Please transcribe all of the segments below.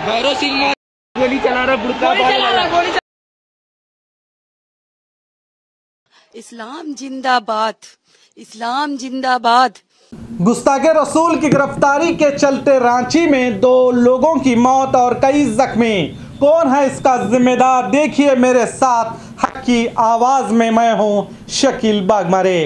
भैरव सिंह गोली चला रहा, बुड़का इस्लाम जिंदाबाद, इस्लाम जिंदाबाद। गुस्ताखे रसूल की गिरफ्तारी के चलते रांची में 2 लोगों की मौत और कई जख्मी। कौन है इसका जिम्मेदार? देखिए मेरे साथ। हक की आवाज में मैं हूं शकील बागमारे।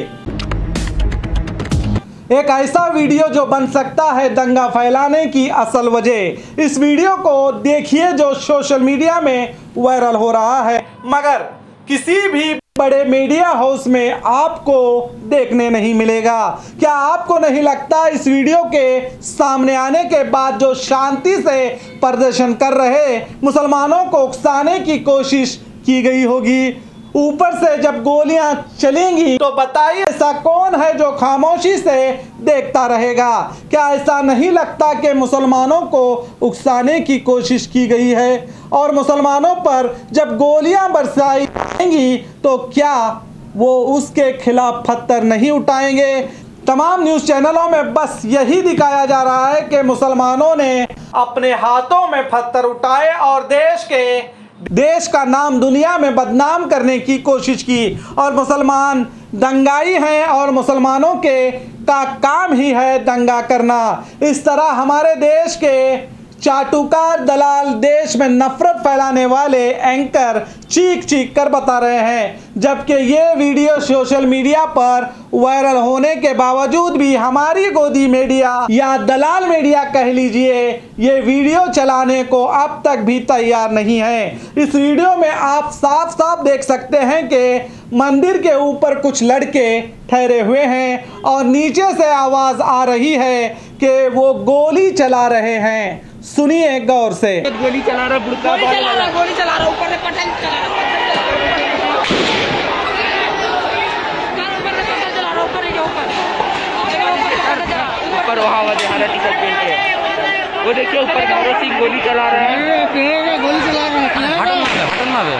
एक ऐसा वीडियो जो बन सकता है दंगा फैलाने की असल वजह। इस वीडियो को देखिए जो सोशल मीडिया में वायरल हो रहा है, मगर किसी भी बड़े मीडिया हाउस में आपको देखने नहीं मिलेगा। क्या आपको नहीं लगता इस वीडियो के सामने आने के बाद जो शांति से प्रदर्शन कर रहे मुसलमानों को उकसाने की कोशिश की गई होगी, ऊपर से जब गोलियां चलेंगी तो बताइए ऐसा कौन है जो खामोशी से देखता रहेगा? क्या ऐसा नहीं लगता कि मुसलमानों को उकसाने की कोशिश की गई है और मुसलमानों पर जब गोलियां बरसाई जाएंगी तो क्या वो उसके खिलाफ पत्थर नहीं उठाएंगे? तमाम न्यूज़ चैनलों में बस यही दिखाया जा रहा है कि मुसलमानों ने अपने हाथों में पत्थर उठाए और देश का नाम दुनिया में बदनाम करने की कोशिश की, और मुसलमान दंगाई हैं और मुसलमानों का काम ही है दंगा करना। इस तरह हमारे देश के चाटुकार दलाल, देश में नफरत फैलाने वाले एंकर चीख चीख कर बता रहे हैं, जबकि ये वीडियो सोशल मीडिया पर वायरल होने के बावजूद भी हमारी गोदी मीडिया या दलाल मीडिया कह लीजिए, ये वीडियो चलाने को अब तक भी तैयार नहीं है। इस वीडियो में आप साफ साफ देख सकते हैं कि मंदिर के ऊपर कुछ लड़के ठहरे हुए हैं और नीचे से आवाज आ रही है कि वो गोली चला रहे हैं। सुनिए गौर से। गोली चला रहा, बुड़का गोली चला रहा, ऊपर से पटन चला रहा, ऊपर वहाँ हरा टी शर्ट पहन के वो देखिए ऊपर भैरव सिंह गोली चला रहे हैं। गोली चला रहे हैं, हटन मारे।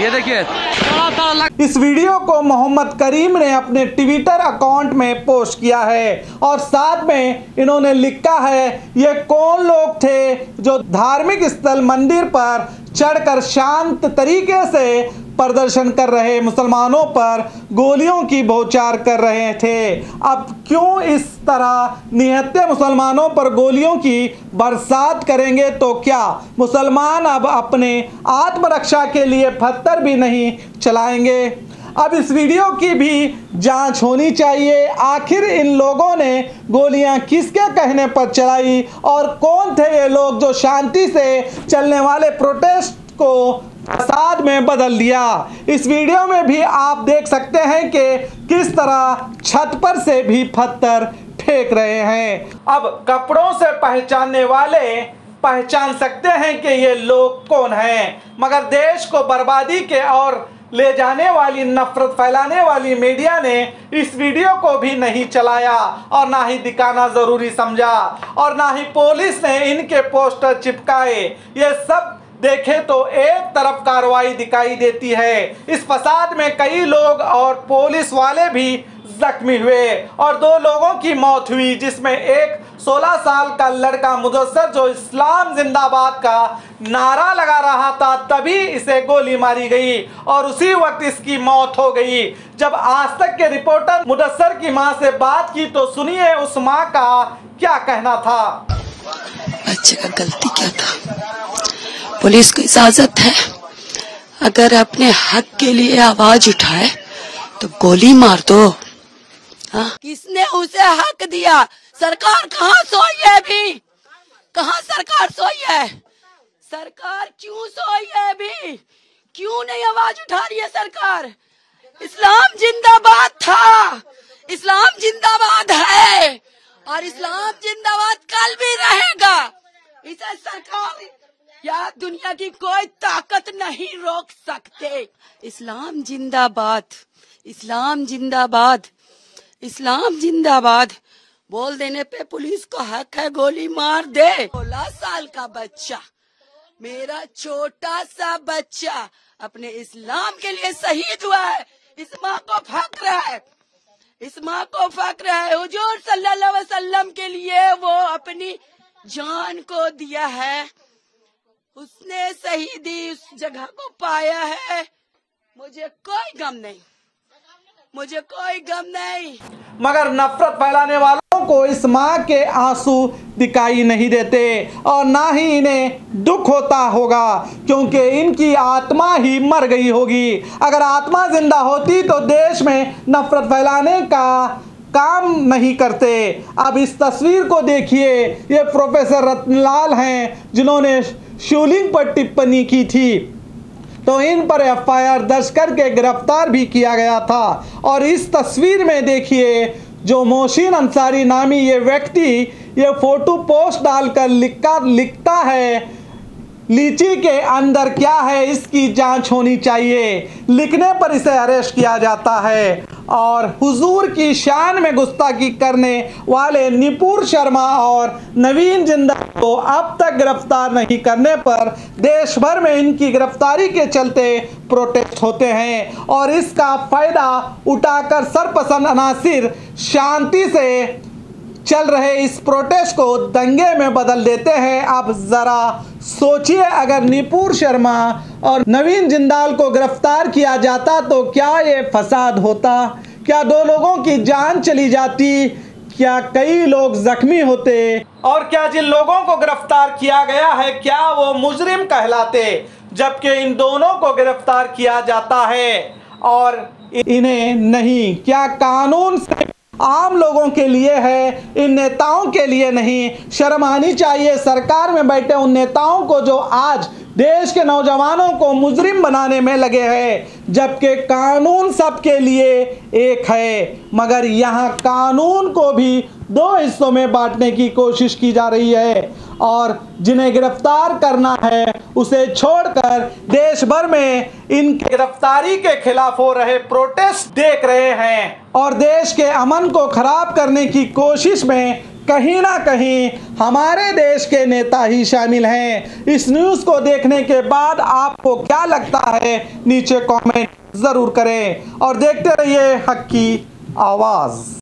ये देखिए। इस वीडियो को मोहम्मद करीम ने अपने ट्विटर अकाउंट में पोस्ट किया है और साथ में इन्होंने लिखा है, ये कौन लोग थे जो धार्मिक स्थल मंदिर पर चढ़कर शांत तरीके से प्रदर्शन कर रहे मुसलमानों पर गोलियों की बौछार कर रहे थे। अब क्यों इस तरह निहत्थे मुसलमानों पर गोलियों की बरसात करेंगे? तो क्या मुसलमान अब अपने आत्मरक्षा के लिए पत्थर भी नहीं चलाएंगे? अब इस वीडियो की भी जांच होनी चाहिए। आखिर इन लोगों ने गोलियां किसके कहने पर चलाई और कौन थे ये लोग जो शांति से चलने वाले प्रोटेस्ट को फसाद में बदल दिया? इस वीडियो में भी आप देख सकते हैं कि किस तरह छत पर से भी पत्थर फेंक रहे हैं। अब कपड़ों से पहचानने वाले पहचान सकते हैं कि ये लोग कौन हैं, मगर देश को बर्बादी के और ले जाने वाली नफरत फैलाने वाली मीडिया ने इस वीडियो को भी नहीं चलाया और ना ही दिखाना जरूरी समझा और ना ही पुलिस ने इनके पोस्टर चिपकाए। ये सब देखे तो एक तरफ कार्रवाई दिखाई देती है। इस फसाद में कई लोग और पुलिस वाले भी जख्मी हुए और 2 लोगों की मौत हुई, जिसमें एक 16 साल का लड़का मुदस्सर जो इस्लाम जिंदाबाद का नारा लगा रहा था, तभी इसे गोली मारी गई और उसी वक्त इसकी मौत हो गई। जब आज तक के रिपोर्टर मुदस्सर की मां से बात की तो सुनिए उस मां का क्या कहना था। बच्चे का गलती क्या था? पुलिस को इजाजत है, अगर अपने हक के लिए आवाज उठाए तो गोली मार दो। हाँ? किसने उसे हक दिया? सरकार कहाँ सोई है? अभी कहाँ सरकार सोई है? सरकार क्यों सोई है? अभी क्यों नहीं आवाज उठा रही है सरकार? इस्लाम जिंदाबाद था, इस्लाम जिंदाबाद है और इस्लाम जिंदाबाद कल भी रहेगा। इसे सरकार या दुनिया की कोई ताकत नहीं रोक सकते। इस्लाम जिंदाबाद, इस्लाम जिंदाबाद, इस्लाम जिंदाबाद बोल देने पे पुलिस को हक है गोली मार दे। 16 साल का बच्चा, मेरा छोटा सा बच्चा अपने इस्लाम के लिए शहीद हुआ है। इस माँ को फक्र फक्र है, इस माँ को फक्र है। हुजूर सल्लल्लाहु अलैहि वसल्लम के लिए वो अपनी जान को दिया है, उसने शहीदी उस जगह को पाया है। मुझे कोई गम नहीं, मुझे कोई गम नहीं। मगर नफरत फैलाने वालों को इस माँ के आंसू दिखाई नहीं देते और ना ही इन्हें दुख होता होगा, क्योंकि इनकी आत्मा ही मर गई होगी। अगर आत्मा जिंदा होती तो देश में नफरत फैलाने का काम नहीं करते। अब इस तस्वीर को देखिए, ये प्रोफेसर रत्नलाल हैं जिन्होंने शिवलिंग पर टिप्पणी की थी, तो इन पर एफआईआर दर्ज करके गिरफ्तार भी किया गया था। और इस तस्वीर में देखिए, जो मोहसिन अंसारी नामी ये व्यक्ति ये फोटो पोस्ट डालकर लिखता है, लीची के अंदर क्या है इसकी जांच होनी चाहिए। लिखने पर इसे अरेस्ट किया जाता है और हुजूर की शान में गुस्ताखी करने वाले निपुर शर्मा और नवीन जिंदाल को अब तक गिरफ्तार नहीं करने पर देश भर में इनकी गिरफ्तारी के चलते प्रोटेस्ट होते हैं और इसका फायदा उठाकर सरपसंद अनासिर शांति से चल रहे इस प्रोटेस्ट को दंगे में बदल देते हैं। अब जरा सोचिए, अगर निपुर शर्मा और नवीन जिंदाल को गिरफ्तार किया जाता तो क्या ये फसाद होता? क्या 2 लोगों की जान चली जाती? क्या कई लोग जख्मी होते? और क्या जिन लोगों को गिरफ्तार किया गया है क्या वो मुजरिम कहलाते? जबकि इन दोनों को गिरफ्तार किया जाता है और इन्हें नहीं। क्या कानून से आम लोगों के लिए है, इन नेताओं के लिए नहीं? शर्म आनी चाहिए सरकार में बैठे उन नेताओं को जो आज देश के नौजवानों को मुजरिम बनाने में लगे हैं, जबकि कानून सबके लिए एक है। मगर यहाँ कानून को भी 2 हिस्सों में बांटने की कोशिश की जा रही है और जिन्हें गिरफ्तार करना है उसे छोड़कर देश भर में इनकी गिरफ्तारी के खिलाफ हो रहे प्रोटेस्ट देख रहे हैं और देश के अमन को खराब करने की कोशिश में कहीं ना कहीं हमारे देश के नेता ही शामिल हैं। इस न्यूज़ को देखने के बाद आपको क्या लगता है नीचे कमेंट जरूर करें और देखते रहिए हक की आवाज़।